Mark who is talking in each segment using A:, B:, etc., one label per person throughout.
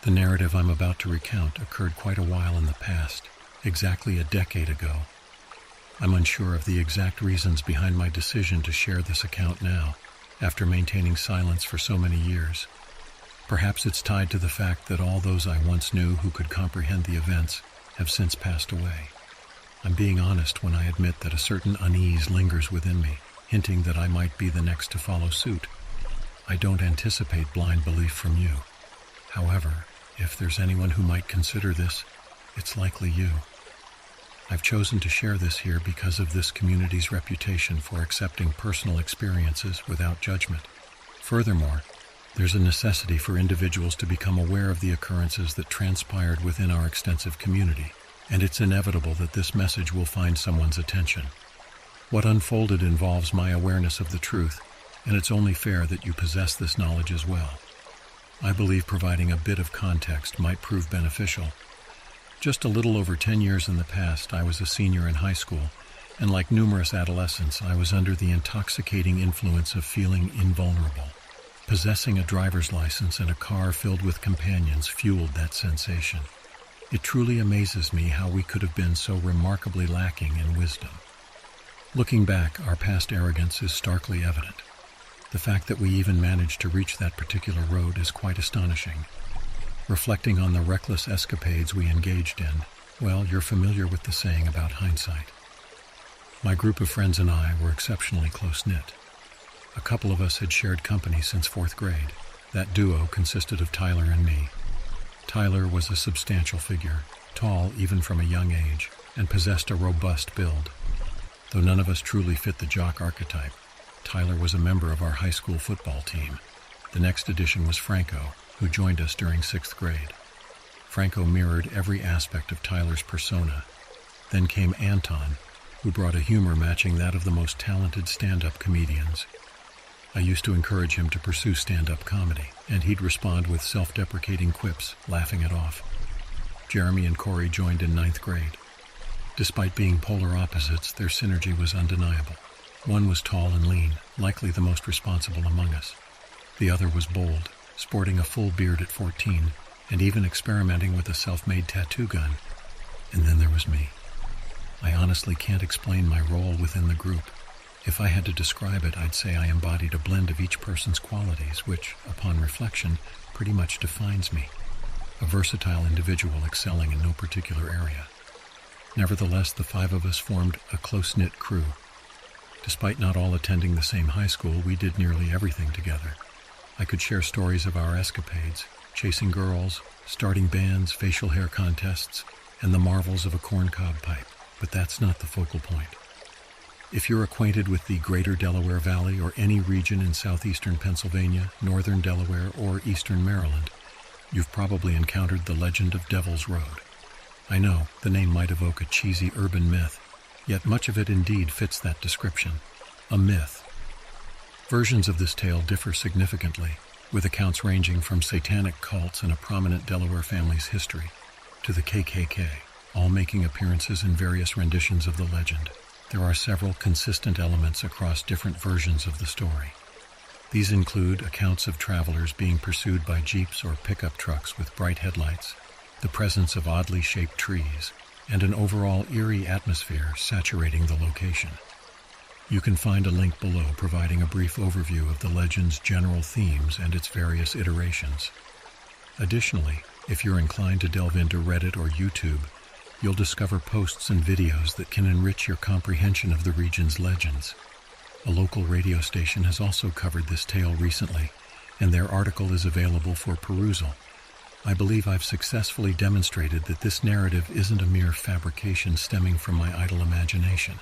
A: The narrative I'm about to recount occurred quite a while in the past, exactly a decade ago. I'm unsure of the exact reasons behind my decision to share this account now, after maintaining silence for so many years. Perhaps it's tied to the fact that all those I once knew who could comprehend the events have since passed away. I'm being honest when I admit that a certain unease lingers within me, hinting that I might be the next to follow suit. I don't anticipate blind belief from you. However, if there's anyone who might consider this, it's likely you. I've chosen to share this here because of this community's reputation for accepting personal experiences without judgment. Furthermore, there's a necessity for individuals to become aware of the occurrences that transpired within our extensive community, and it's inevitable that this message will find someone's attention. What unfolded involves my awareness of the truth, and it's only fair that you possess this knowledge as well. I believe providing a bit of context might prove beneficial. Just a little over 10 years in the past, I was a senior in high school, and like numerous adolescents, I was under the intoxicating influence of feeling invulnerable. Possessing a driver's license and a car filled with companions fueled that sensation. It truly amazes me how we could have been so remarkably lacking in wisdom. Looking back, our past arrogance is starkly evident. The fact that we even managed to reach that particular road is quite astonishing. Reflecting on the reckless escapades we engaged in, well, you're familiar with the saying about hindsight. My group of friends and I were exceptionally close-knit. A couple of us had shared company since 4th grade. That duo consisted of Tyler and me. Tyler was a substantial figure, tall even from a young age, and possessed a robust build. Though none of us truly fit the jock archetype, Tyler was a member of our high school football team. The next addition was Franco, who joined us during 6th grade. Franco mirrored every aspect of Tyler's persona. Then came Anton, who brought a humor matching that of the most talented stand-up comedians. I used to encourage him to pursue stand-up comedy, and he'd respond with self-deprecating quips, laughing it off. Jeremy and Corey joined in 9th grade. Despite being polar opposites, their synergy was undeniable. One was tall and lean, likely the most responsible among us. The other was bold, sporting a full beard at 14, and even experimenting with a self-made tattoo gun. And then there was me. I honestly can't explain my role within the group. If I had to describe it, I'd say I embodied a blend of each person's qualities, which, upon reflection, pretty much defines me. A versatile individual excelling in no particular area. Nevertheless, the 5 of us formed a close-knit crew. Despite not all attending the same high school, we did nearly everything together. I could share stories of our escapades, chasing girls, starting bands, facial hair contests, and the marvels of a corncob pipe, but that's not the focal point. If you're acquainted with the Greater Delaware Valley or any region in southeastern Pennsylvania, northern Delaware, or eastern Maryland, you've probably encountered the legend of Devil's Road. I know, the name might evoke a cheesy urban myth, yet much of it indeed fits that description. A myth. Versions of this tale differ significantly, with accounts ranging from satanic cults and a prominent Delaware family's history to the KKK, all making appearances in various renditions of the legend. There are several consistent elements across different versions of the story. These include accounts of travelers being pursued by jeeps or pickup trucks with bright headlights, the presence of oddly shaped trees, and an overall eerie atmosphere saturating the location. You can find a link below providing a brief overview of the legend's general themes and its various iterations. Additionally, if you're inclined to delve into Reddit or YouTube, you'll discover posts and videos that can enrich your comprehension of the region's legends. A local radio station has also covered this tale recently, and their article is available for perusal. I believe I've successfully demonstrated that this narrative isn't a mere fabrication stemming from my idle imagination.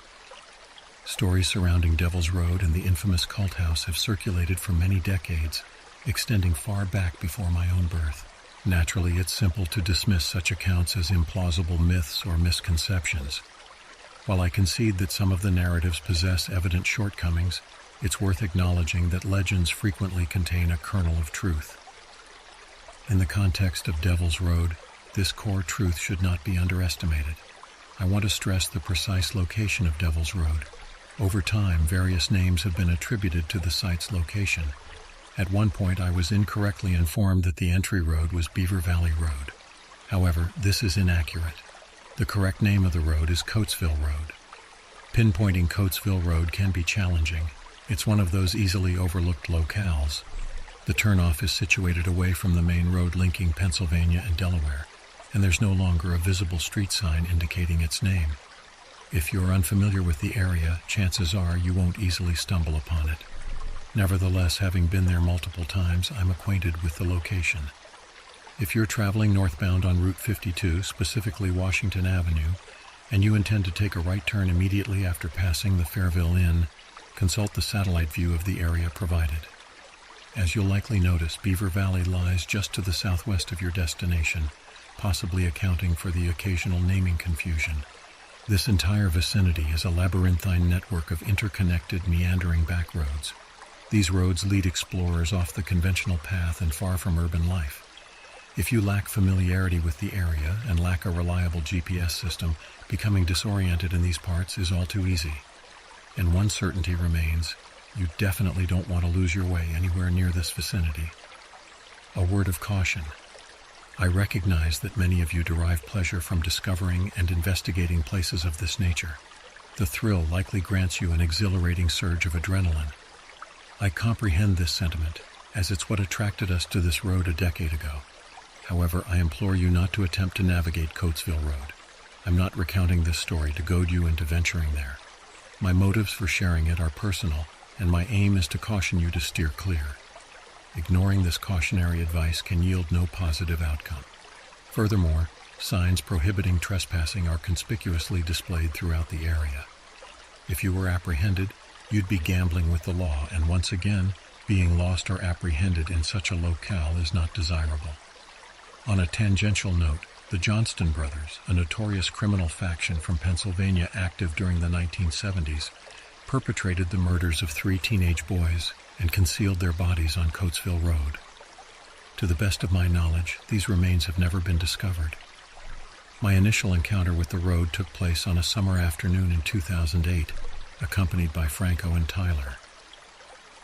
A: Stories surrounding Devil's Road and the infamous cult house have circulated for many decades, extending far back before my own birth. Naturally, it's simple to dismiss such accounts as implausible myths or misconceptions. While I concede that some of the narratives possess evident shortcomings, it's worth acknowledging that legends frequently contain a kernel of truth. In the context of Devil's Road, this core truth should not be underestimated. I want to stress the precise location of Devil's Road. Over time, various names have been attributed to the site's location. At one point, I was incorrectly informed that the entry road was Beaver Valley Road. However, this is inaccurate. The correct name of the road is Coatesville Road. Pinpointing Coatesville Road can be challenging. It's one of those easily overlooked locales. The turnoff is situated away from the main road linking Pennsylvania and Delaware, and there's no longer a visible street sign indicating its name. If you're unfamiliar with the area, chances are you won't easily stumble upon it. Nevertheless, having been there multiple times, I'm acquainted with the location. If you're traveling northbound on Route 52, specifically Washington Avenue, and you intend to take a right turn immediately after passing the Fairville Inn, consult the satellite view of the area provided. As you'll likely notice, Beaver Valley lies just to the southwest of your destination, possibly accounting for the occasional naming confusion. This entire vicinity is a labyrinthine network of interconnected, meandering back roads. These roads lead explorers off the conventional path and far from urban life. If you lack familiarity with the area and lack a reliable GPS system, becoming disoriented in these parts is all too easy. And one certainty remains: you definitely don't want to lose your way anywhere near this vicinity. A word of caution. I recognize that many of you derive pleasure from discovering and investigating places of this nature. The thrill likely grants you an exhilarating surge of adrenaline. I comprehend this sentiment, as it's what attracted us to this road a decade ago. However, I implore you not to attempt to navigate Coatesville Road. I'm not recounting this story to goad you into venturing there. My motives for sharing it are personal, and my aim is to caution you to steer clear. Ignoring this cautionary advice can yield no positive outcome. Furthermore, signs prohibiting trespassing are conspicuously displayed throughout the area. If you were apprehended, you'd be gambling with the law, and once again, being lost or apprehended in such a locale is not desirable. On a tangential note, the Johnston brothers, a notorious criminal faction from Pennsylvania active during the 1970s, perpetrated the murders of 3 teenage boys and concealed their bodies on Coatesville Road. To the best of my knowledge, these remains have never been discovered. My initial encounter with the road took place on a summer afternoon in 2008, accompanied by Franco and Tyler.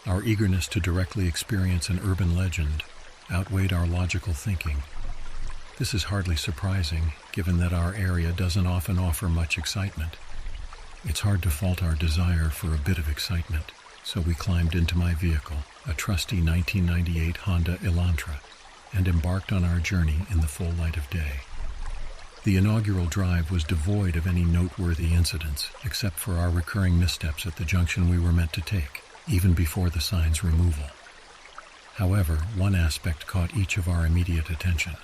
A: Our eagerness to directly experience an urban legend outweighed our logical thinking. This is hardly surprising, given that our area doesn't often offer much excitement. It's hard to fault our desire for a bit of excitement, so we climbed into my vehicle, a trusty 1998 Honda Elantra, and embarked on our journey in the full light of day. The inaugural drive was devoid of any noteworthy incidents, except for our recurring missteps at the junction we were meant to take, even before the sign's removal. However, one aspect caught each of our immediate attention.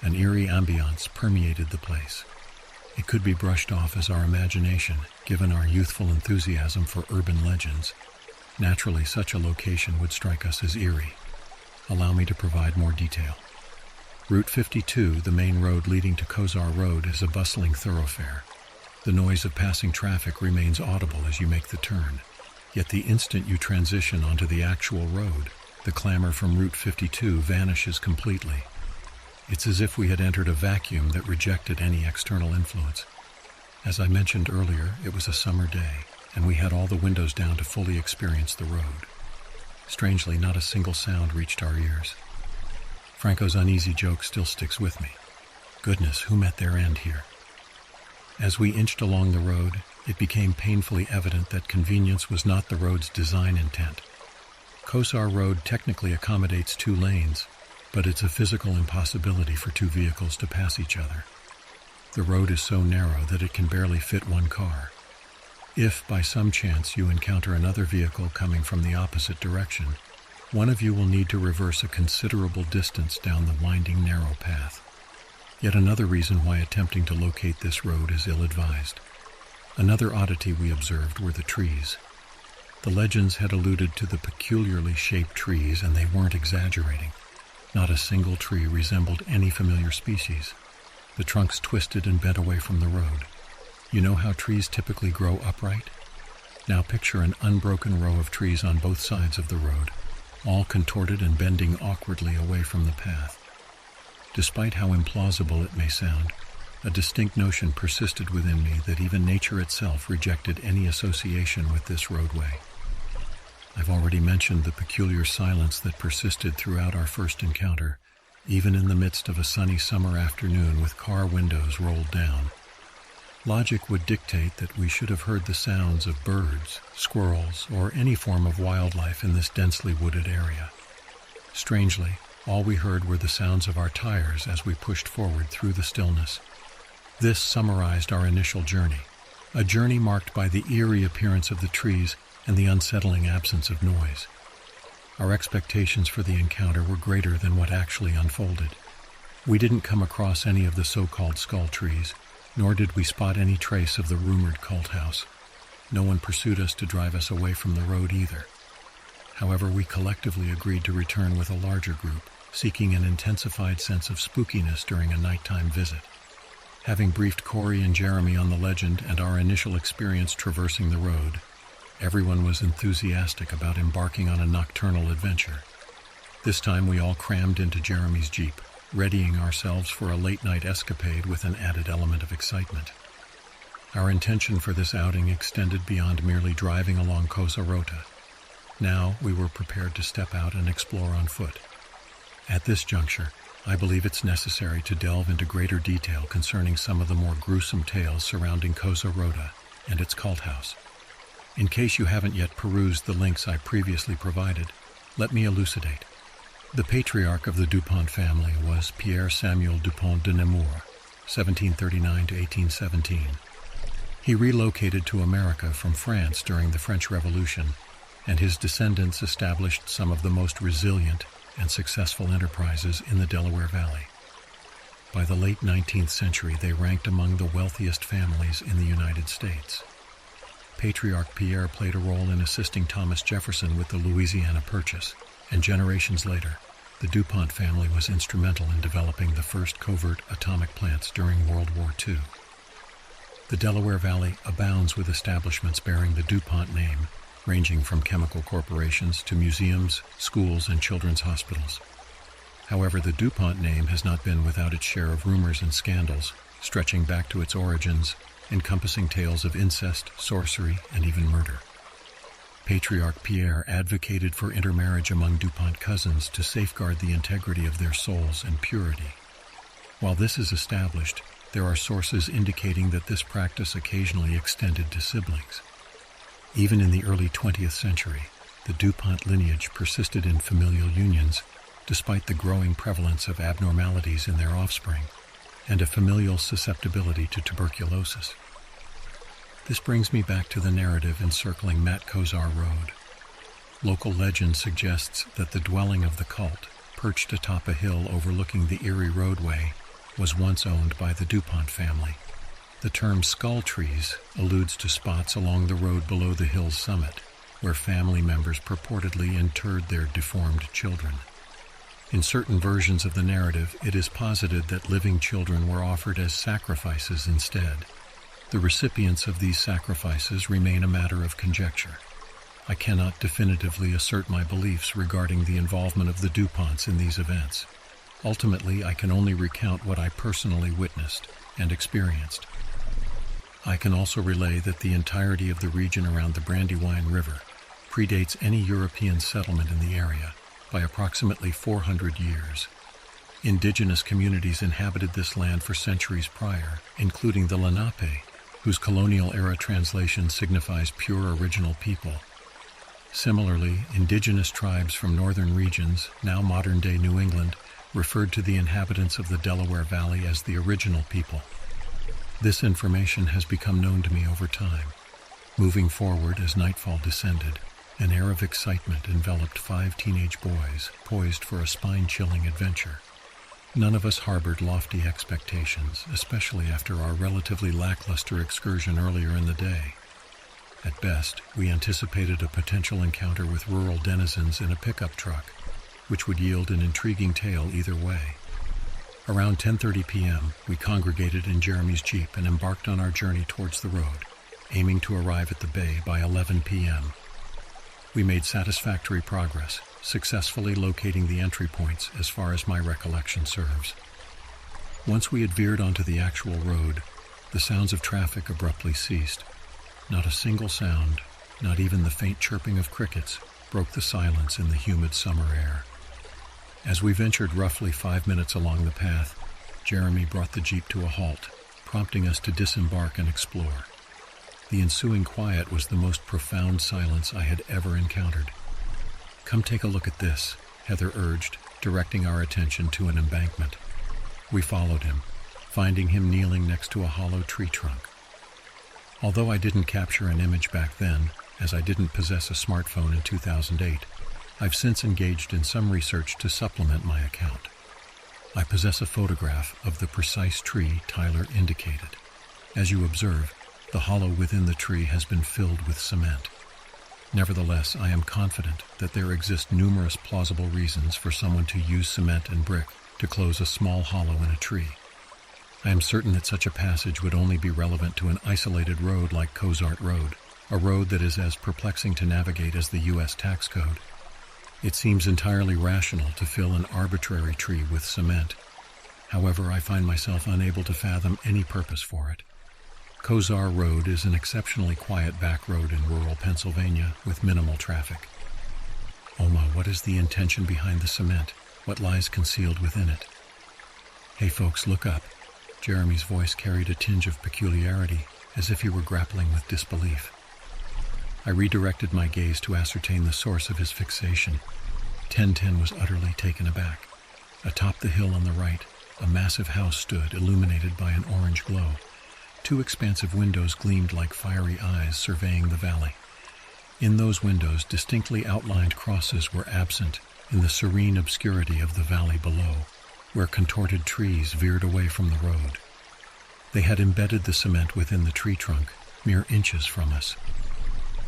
A: An eerie ambiance permeated the place. It could be brushed off as our imagination, given our youthful enthusiasm for urban legends. Naturally, such a location would strike us as eerie. Allow me to provide more detail. Route 52, the main road leading to Cozart Road, is a bustling thoroughfare. The noise of passing traffic remains audible as you make the turn. Yet the instant you transition onto the actual road, the clamor from Route 52 vanishes completely. It's as if we had entered a vacuum that rejected any external influence. As I mentioned earlier, it was a summer day, and we had all the windows down to fully experience the road. Strangely, not a single sound reached our ears. Franco's uneasy joke still sticks with me. Goodness, who met their end here? As we inched along the road, it became painfully evident that convenience was not the road's design intent. Cozart Road technically accommodates 2 lanes, but it's a physical impossibility for 2 vehicles to pass each other. The road is so narrow that it can barely fit 1 car. If, by some chance, you encounter another vehicle coming from the opposite direction, one of you will need to reverse a considerable distance down the winding, narrow path. Yet another reason why attempting to locate this road is ill-advised. Another oddity we observed were the trees. The legends had alluded to the peculiarly shaped trees, and they weren't exaggerating. Not a single tree resembled any familiar species. The trunks twisted and bent away from the road. You know how trees typically grow upright? Now picture an unbroken row of trees on both sides of the road, all contorted and bending awkwardly away from the path. Despite how implausible it may sound, a distinct notion persisted within me that even nature itself rejected any association with this roadway. I've already mentioned the peculiar silence that persisted throughout our first encounter, even in the midst of a sunny summer afternoon with car windows rolled down. Logic would dictate that we should have heard the sounds of birds, squirrels, or any form of wildlife in this densely wooded area. Strangely, all we heard were the sounds of our tires as we pushed forward through the stillness. This summarized our initial journey, a journey marked by the eerie appearance of the trees and the unsettling absence of noise. Our expectations for the encounter were greater than what actually unfolded. We didn't come across any of the so-called skull trees, nor did we spot any trace of the rumored cult house. No one pursued us to drive us away from the road either. However, we collectively agreed to return with a larger group, seeking an intensified sense of spookiness during a nighttime visit. Having briefed Corey and Jeremy on the legend and our initial experience traversing the road, everyone was enthusiastic about embarking on a nocturnal adventure. This time we all crammed into Jeremy's Jeep, readying ourselves for a late-night escapade with an added element of excitement. Our intention for this outing extended beyond merely driving along Cozart Road. Now we were prepared to step out and explore on foot. At this juncture, I believe it's necessary to delve into greater detail concerning some of the more gruesome tales surrounding Cozart Road and its cult house. In case you haven't yet perused the links I previously provided, let me elucidate. The patriarch of the Dupont family was Pierre Samuel Dupont de Nemours, 1739 to 1817. He relocated to America from France during the French Revolution, and his descendants established some of the most resilient and successful enterprises in the Delaware Valley. By the late 19th century, they ranked among the wealthiest families in the United States. Patriarch Pierre played a role in assisting Thomas Jefferson with the Louisiana Purchase, and generations later, the DuPont family was instrumental in developing the first covert atomic plants during World War II. The Delaware Valley abounds with establishments bearing the DuPont name, ranging from chemical corporations to museums, schools, and children's hospitals. However, the DuPont name has not been without its share of rumors and scandals, stretching back to its origins, encompassing tales of incest, sorcery, and even murder. Patriarch Pierre advocated for intermarriage among DuPont cousins to safeguard the integrity of their souls and purity. While this is established, there are sources indicating that this practice occasionally extended to siblings. Even in the early 20th century, the DuPont lineage persisted in familial unions, despite the growing prevalence of abnormalities in their offspring and a familial susceptibility to tuberculosis. This brings me back to the narrative encircling Cozart Road. Local legend suggests that the dwelling of the cult, perched atop a hill overlooking the Erie roadway, was once owned by the DuPont family. The term skull trees alludes to spots along the road below the hill's summit, where family members purportedly interred their deformed children. In certain versions of the narrative, it is posited that living children were offered as sacrifices instead. The recipients of these sacrifices remain a matter of conjecture. I cannot definitively assert my beliefs regarding the involvement of the DuPonts in these events. Ultimately, I can only recount what I personally witnessed and experienced. I can also relay that the entirety of the region around the Brandywine River predates any European settlement in the area by approximately 400 years. Indigenous communities inhabited this land for centuries prior, including the Lenape, whose colonial-era translation signifies pure original people. Similarly, indigenous tribes from northern regions, now modern-day New England, referred to the inhabitants of the Delaware Valley as the original people. This information has become known to me over time. Moving forward as nightfall descended, an air of excitement enveloped 5 teenage boys, poised for a spine-chilling adventure. None of us harbored lofty expectations, especially after our relatively lackluster excursion earlier in the day. At best, we anticipated a potential encounter with rural denizens in a pickup truck, which would yield an intriguing tale either way. Around 10:30 p.m., we congregated in Jeremy's Jeep and embarked on our journey towards the road, aiming to arrive at the bay by 11 p.m. We made satisfactory progress, successfully locating the entry points as far as my recollection serves. Once we had veered onto the actual road, the sounds of traffic abruptly ceased. Not a single sound, not even the faint chirping of crickets, broke the silence in the humid summer air. As we ventured roughly 5 minutes along the path, Jeremy brought the Jeep to a halt, prompting us to disembark and explore. The ensuing quiet was the most profound silence I had ever encountered. "Come take a look at this," Heather urged, directing our attention to an embankment. We followed him, finding him kneeling next to a hollow tree trunk. Although I didn't capture an image back then, as I didn't possess a smartphone in 2008, I've since engaged in some research to supplement my account. I possess a photograph of the precise tree Tyler indicated. As you observe, the hollow within the tree has been filled with cement. Nevertheless, I am confident that there exist numerous plausible reasons for someone to use cement and brick to close a small hollow in a tree. I am certain that such a passage would only be relevant to an isolated road like Cozart Road, a road that is as perplexing to navigate as the U.S. tax code. It seems entirely rational to fill an arbitrary tree with cement. However, I find myself unable to fathom any purpose for it. Cozart Road is an exceptionally quiet back road in rural Pennsylvania with minimal traffic. Oma, what is the intention behind the cement? What lies concealed within it? Hey folks, look up. Jeremy's voice carried a tinge of peculiarity, as if he were grappling with disbelief. I redirected my gaze to ascertain the source of his fixation. 1010 was utterly taken aback. Atop the hill on the right, a massive house stood, illuminated by an orange glow. 2 expansive windows gleamed like fiery eyes surveying the valley. In those windows, distinctly outlined crosses were absent in the serene obscurity of the valley below, where contorted trees veered away from the road. They had embedded the cement within the tree trunk, mere inches from us.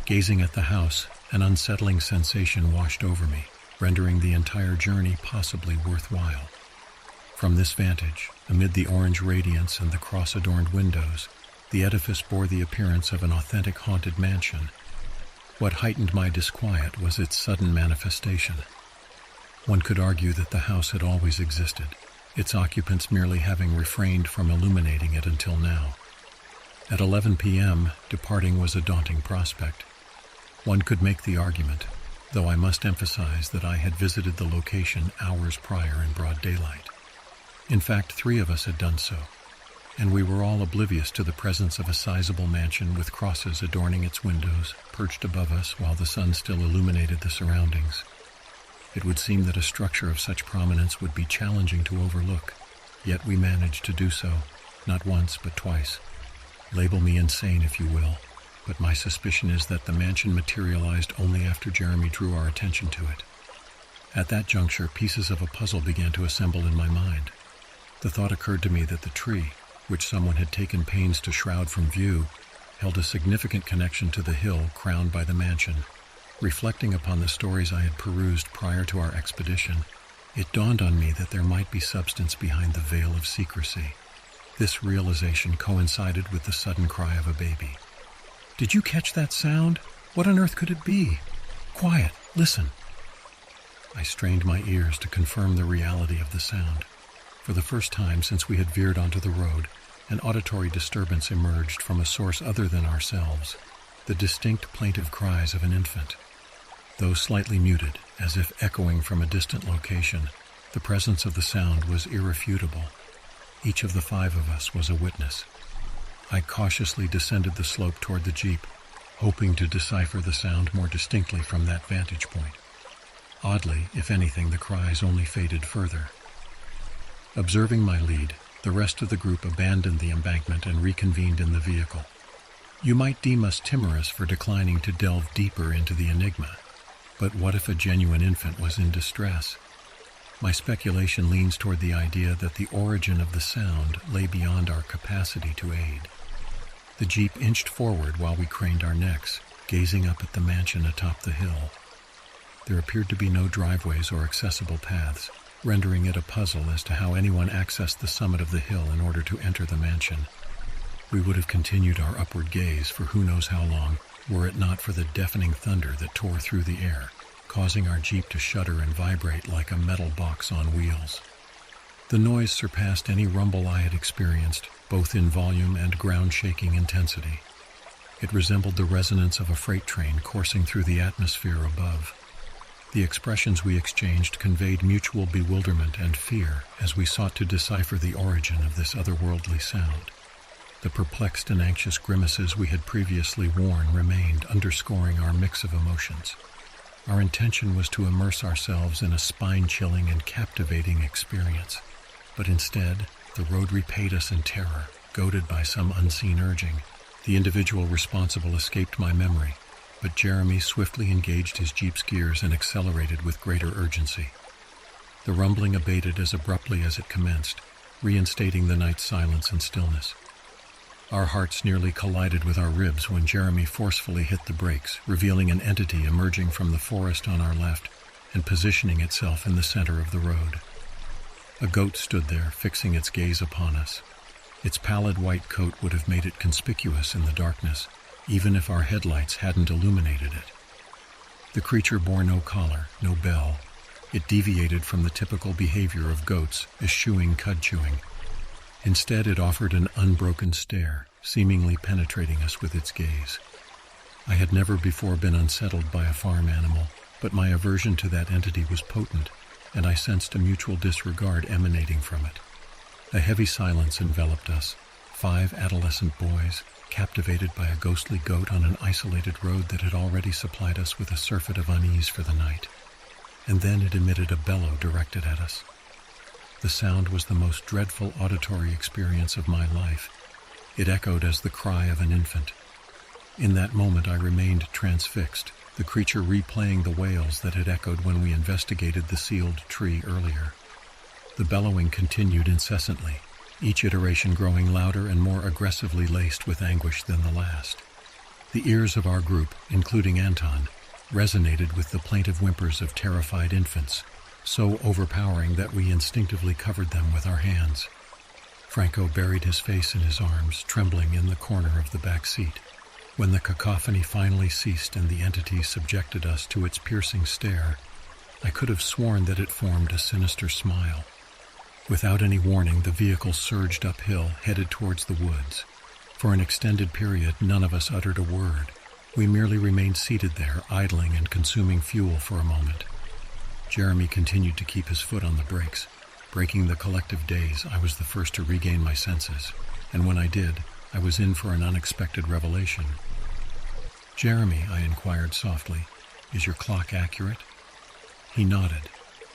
A: Gazing at the house, an unsettling sensation washed over me, rendering the entire journey possibly worthwhile. From this vantage, amid the orange radiance and the cross-adorned windows, the edifice bore the appearance of an authentic haunted mansion. What heightened my disquiet was its sudden manifestation. One could argue that the house had always existed, its occupants merely having refrained from illuminating it until now. At 11 p.m., departing was a daunting prospect. One could make the argument, though I must emphasize that I had visited the location hours prior in broad daylight. In fact, 3 of us had done so, and we were all oblivious to the presence of a sizable mansion with crosses adorning its windows, perched above us while the sun still illuminated the surroundings. It would seem that a structure of such prominence would be challenging to overlook, yet we managed to do so, not once but twice. Label me insane if you will, but my suspicion is that the mansion materialized only after Jeremy drew our attention to it. At that juncture, pieces of a puzzle began to assemble in my mind. The thought occurred to me that the tree, which someone had taken pains to shroud from view, held a significant connection to the hill crowned by the mansion. Reflecting upon the stories I had perused prior to our expedition, it dawned on me that there might be substance behind the veil of secrecy. This realization coincided with the sudden cry of a baby. "Did you catch that sound? What on earth could it be? Quiet, listen." I strained my ears to confirm the reality of the sound. For the first time since we had veered onto the road, an auditory disturbance emerged from a source other than ourselves, the distinct plaintive cries of an infant. Though slightly muted, as if echoing from a distant location, the presence of the sound was irrefutable. Each of the 5 of us was a witness. I cautiously descended the slope toward the Jeep, hoping to decipher the sound more distinctly from that vantage point. Oddly, if anything, the cries only faded further. Observing my lead, the rest of the group abandoned the embankment and reconvened in the vehicle. You might deem us timorous for declining to delve deeper into the enigma, but what if a genuine infant was in distress? My speculation leans toward the idea that the origin of the sound lay beyond our capacity to aid. The Jeep inched forward while we craned our necks, gazing up at the mansion atop the hill. There appeared to be no driveways or accessible paths, rendering it a puzzle as to how anyone accessed the summit of the hill in order to enter the mansion. We would have continued our upward gaze for who knows how long, were it not for the deafening thunder that tore through the air, causing our Jeep to shudder and vibrate like a metal box on wheels. The noise surpassed any rumble I had experienced, both in volume and ground-shaking intensity. It resembled the resonance of a freight train coursing through the atmosphere above. The expressions we exchanged conveyed mutual bewilderment and fear as we sought to decipher the origin of this otherworldly sound. The perplexed and anxious grimaces we had previously worn remained, underscoring our mix of emotions. Our intention was to immerse ourselves in a spine-chilling and captivating experience, but instead, the road repaid us in terror, goaded by some unseen urging. The individual responsible escaped my memory, but Jeremy swiftly engaged his Jeep's gears and accelerated with greater urgency. The rumbling abated as abruptly as it commenced, reinstating the night's silence and stillness. Our hearts nearly collided with our ribs when Jeremy forcefully hit the brakes, revealing an entity emerging from the forest on our left and positioning itself in the center of the road. A goat stood there, fixing its gaze upon us. Its pallid white coat would have made it conspicuous in the darkness, even if our headlights hadn't illuminated it. The creature bore no collar, no bell. It deviated from the typical behavior of goats, eschewing cud chewing. Instead, it offered an unbroken stare, seemingly penetrating us with its gaze. I had never before been unsettled by a farm animal, but my aversion to that entity was potent, and I sensed a mutual disregard emanating from it. A heavy silence enveloped us, 5 adolescent boys, captivated by a ghostly goat on an isolated road that had already supplied us with a surfeit of unease for the night. And then it emitted a bellow directed at us. The sound was the most dreadful auditory experience of my life. It echoed as the cry of an infant. In that moment I remained transfixed, the creature replaying the wails that had echoed when we investigated the sealed tree earlier. The bellowing continued incessantly, each iteration growing louder and more aggressively laced with anguish than the last. The ears of our group, including Anton, resonated with the plaintive whimpers of terrified infants, so overpowering that we instinctively covered them with our hands. Franco buried his face in his arms, trembling in the corner of the back seat. When the cacophony finally ceased and the entity subjected us to its piercing stare, I could have sworn that it formed a sinister smile. Without any warning, the vehicle surged uphill, headed towards the woods. For an extended period, none of us uttered a word. We merely remained seated there, idling and consuming fuel for a moment. Jeremy continued to keep his foot on the brakes. Breaking the collective daze, I was the first to regain my senses, and when I did, I was in for an unexpected revelation. "Jeremy," I inquired softly, "is your clock accurate?" He nodded.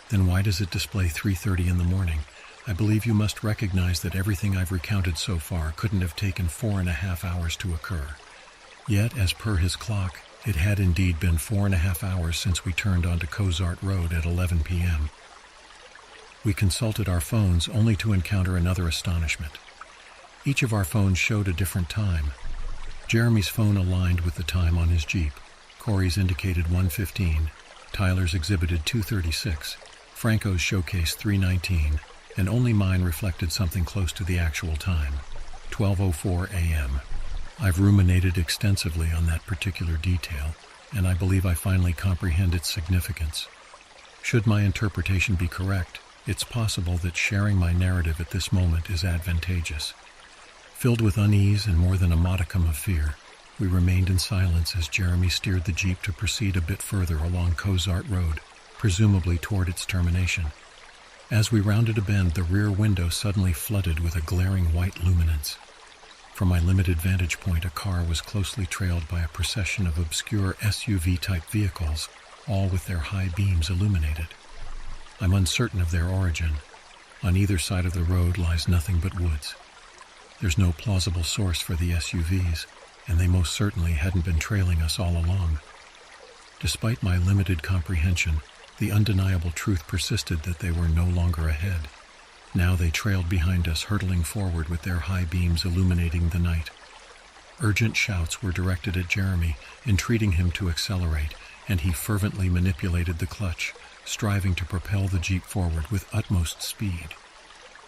A: "Then why does it display 3:30 in the morning? I believe you must recognize that everything I've recounted so far couldn't have taken 4.5 hours to occur." Yet, as per his clock, it had indeed been 4.5 hours since we turned onto Cozart Road at 11 p.m. We consulted our phones only to encounter another astonishment. Each of our phones showed a different time. Jeremy's phone aligned with the time on his Jeep. Corey's indicated 1:15, Tyler's exhibited 2:36, Franco's showcased 3:19, and only mine reflected something close to the actual time, 12:04 a.m. I've ruminated extensively on that particular detail, and I believe I finally comprehend its significance. Should my interpretation be correct, it's possible that sharing my narrative at this moment is advantageous. Filled with unease and more than a modicum of fear, we remained in silence as Jeremy steered the Jeep to proceed a bit further along Cozart Road, presumably toward its termination. As we rounded a bend, the rear window suddenly flooded with a glaring white luminance. From my limited vantage point, a car was closely trailed by a procession of obscure SUV-type vehicles, all with their high beams illuminated. I'm uncertain of their origin. On either side of the road lies nothing but woods. There's no plausible source for the SUVs, and they most certainly hadn't been trailing us all along. Despite my limited comprehension, the undeniable truth persisted that they were no longer ahead. Now they trailed behind us, hurtling forward with their high beams illuminating the night. Urgent shouts were directed at Jeremy, entreating him to accelerate, and he fervently manipulated the clutch, striving to propel the Jeep forward with utmost speed.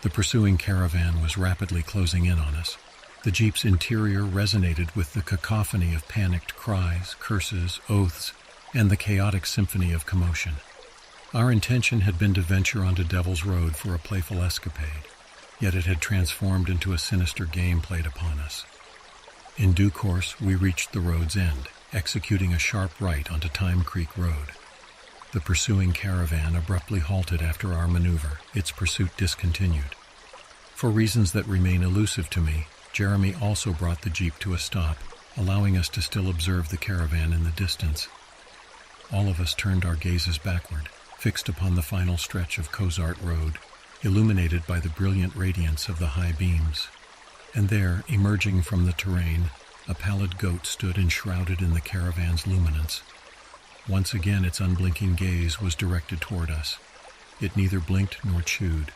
A: The pursuing caravan was rapidly closing in on us. The Jeep's interior resonated with the cacophony of panicked cries, curses, oaths, and the chaotic symphony of commotion. Our intention had been to venture onto Devil's Road for a playful escapade, yet it had transformed into a sinister game played upon us. In due course, we reached the road's end, executing a sharp right onto Time Creek Road. The pursuing caravan abruptly halted after our maneuver, its pursuit discontinued. For reasons that remain elusive to me, Jeremy also brought the Jeep to a stop, allowing us to still observe the caravan in the distance. All of us turned our gazes backward, fixed upon the final stretch of Cozart Road, illuminated by the brilliant radiance of the high beams. And there, emerging from the terrain, a pallid goat stood enshrouded in the caravan's luminance. Once again its unblinking gaze was directed toward us. It neither blinked nor chewed.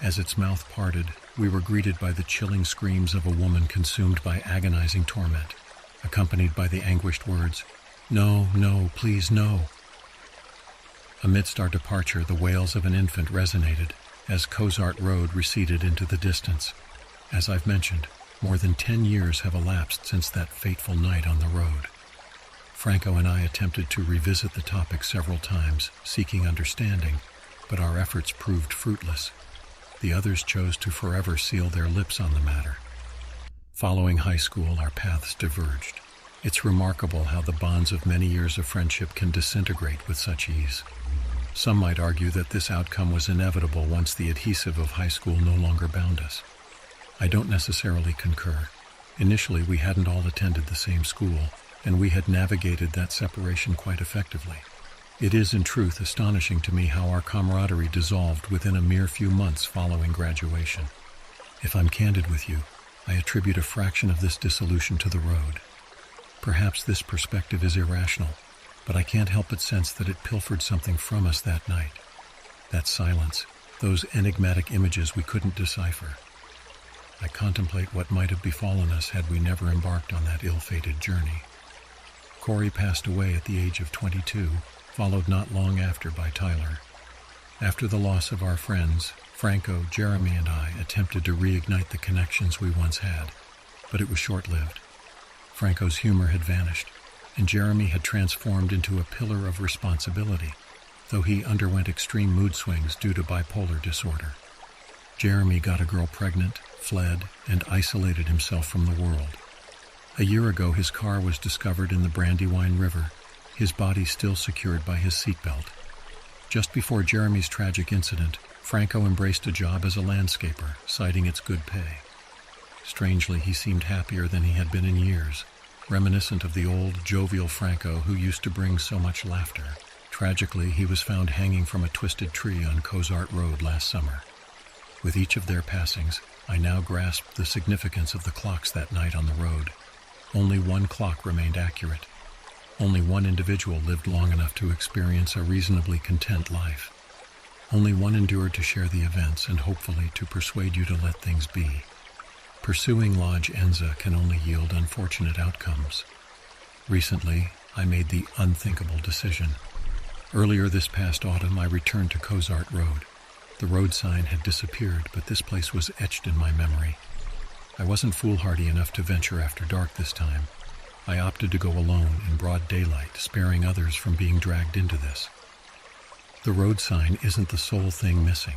A: As its mouth parted, we were greeted by the chilling screams of a woman consumed by agonizing torment, accompanied by the anguished words, "No, no, please, no." Amidst our departure, the wails of an infant resonated as Cozart Road receded into the distance. As I've mentioned, more than 10 years have elapsed since that fateful night on the road. Franco and I attempted to revisit the topic several times, seeking understanding, but our efforts proved fruitless. The others chose to forever seal their lips on the matter. Following high school, our paths diverged. It's remarkable how the bonds of many years of friendship can disintegrate with such ease. Some might argue that this outcome was inevitable once the adhesive of high school no longer bound us. I don't necessarily concur. Initially, we hadn't all attended the same school, and we had navigated that separation quite effectively. It is, in truth, astonishing to me how our camaraderie dissolved within a mere few months following graduation. If I'm candid with you, I attribute a fraction of this dissolution to the road. Perhaps this perspective is irrational, but I can't help but sense that it pilfered something from us that night. That silence, those enigmatic images we couldn't decipher. I contemplate what might have befallen us had we never embarked on that ill-fated journey. Corey passed away at the age of 22, followed not long after by Tyler. After the loss of our friends, Franco, Jeremy, and I attempted to reignite the connections we once had, but it was short-lived. Franco's humor had vanished, and Jeremy had transformed into a pillar of responsibility, though he underwent extreme mood swings due to bipolar disorder. Jeremy got a girl pregnant, fled, and isolated himself from the world. A year ago, his car was discovered in the Brandywine River, his body still secured by his seatbelt. Just before Jeremy's tragic incident, Franco embraced a job as a landscaper, citing its good pay. Strangely, he seemed happier than he had been in years, reminiscent of the old, jovial Franco who used to bring so much laughter. Tragically, he was found hanging from a twisted tree on Cozart Road last summer. With each of their passings, I now grasped the significance of the clocks that night on the road. Only one clock remained accurate. Only one individual lived long enough to experience a reasonably content life. Only one endured to share the events and hopefully to persuade you to let things be. Pursuing Lodge Enza can only yield unfortunate outcomes. Recently, I made the unthinkable decision. Earlier this past autumn, I returned to Cozart Road. The road sign had disappeared, but this place was etched in my memory. I wasn't foolhardy enough to venture after dark this time. I opted to go alone in broad daylight, sparing others from being dragged into this. The road sign isn't the sole thing missing.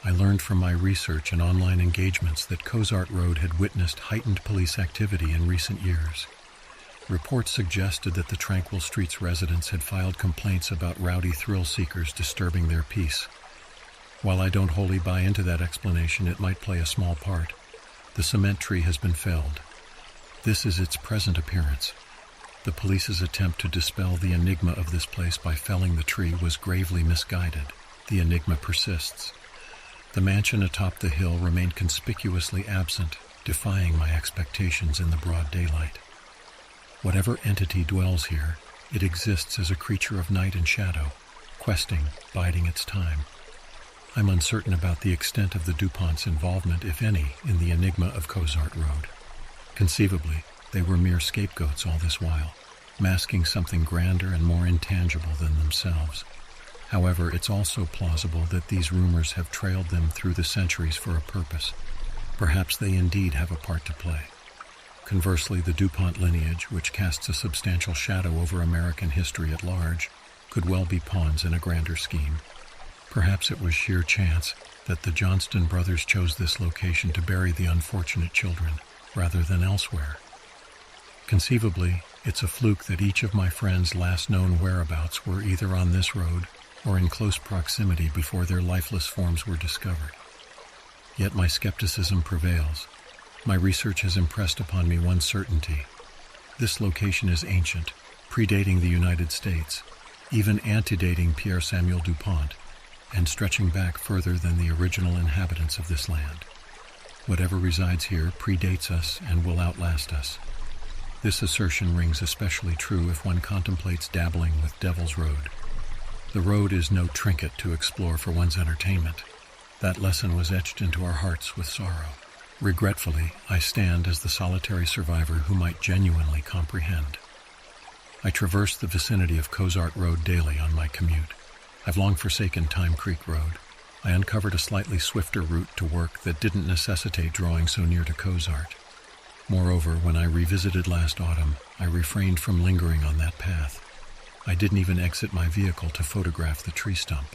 A: I learned from my research and online engagements that Cozart Road had witnessed heightened police activity in recent years. Reports suggested that the Tranquil Streets residents had filed complaints about rowdy thrill-seekers disturbing their peace. While I don't wholly buy into that explanation, it might play a small part. The cement tree has been felled. This is its present appearance. The police's attempt to dispel the enigma of this place by felling the tree was gravely misguided. The enigma persists. The mansion atop the hill remained conspicuously absent, defying my expectations in the broad daylight. Whatever entity dwells here, it exists as a creature of night and shadow, questing, biding its time. I'm uncertain about the extent of the DuPont's involvement, if any, in the enigma of Cozart Road. Conceivably, they were mere scapegoats all this while, masking something grander and more intangible than themselves. However, it's also plausible that these rumors have trailed them through the centuries for a purpose. Perhaps they indeed have a part to play. Conversely, the DuPont lineage, which casts a substantial shadow over American history at large, could well be pawns in a grander scheme. Perhaps it was sheer chance that the Johnston brothers chose this location to bury the unfortunate children, rather than elsewhere. Conceivably, it's a fluke that each of my friends' last known whereabouts were either on this road or in close proximity before their lifeless forms were discovered. Yet my skepticism prevails. My research has impressed upon me one certainty. This location is ancient, predating the United States, even antedating Pierre Samuel DuPont, and stretching back further than the original inhabitants of this land. Whatever resides here predates us and will outlast us. This assertion rings especially true if one contemplates dabbling with Devil's Road. The road is no trinket to explore for one's entertainment. That lesson was etched into our hearts with sorrow. Regretfully, I stand as the solitary survivor who might genuinely comprehend. I traverse the vicinity of Cozart Road daily on my commute. I've long forsaken Time Creek Road. I uncovered a slightly swifter route to work that didn't necessitate drawing so near to Cozart. Moreover, when I revisited last autumn, I refrained from lingering on that path. I didn't even exit my vehicle to photograph the tree stump.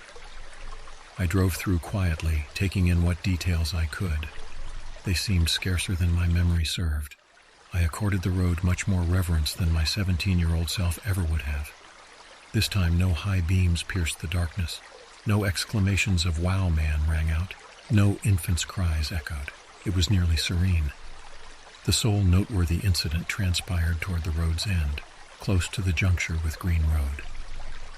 A: I drove through quietly, taking in what details I could. They seemed scarcer than my memory served. I accorded the road much more reverence than my 17-year-old self ever would have. This time, no high beams pierced the darkness. No exclamations of "Wow, man" rang out. No infant's cries echoed. It was nearly serene. The sole noteworthy incident transpired toward the road's end, close to the juncture with Green Road.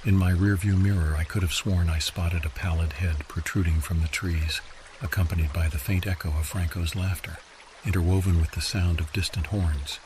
A: In my rearview mirror, I could have sworn I spotted a pallid head protruding from the trees, accompanied by the faint echo of Franco's laughter, interwoven with the sound of distant horns.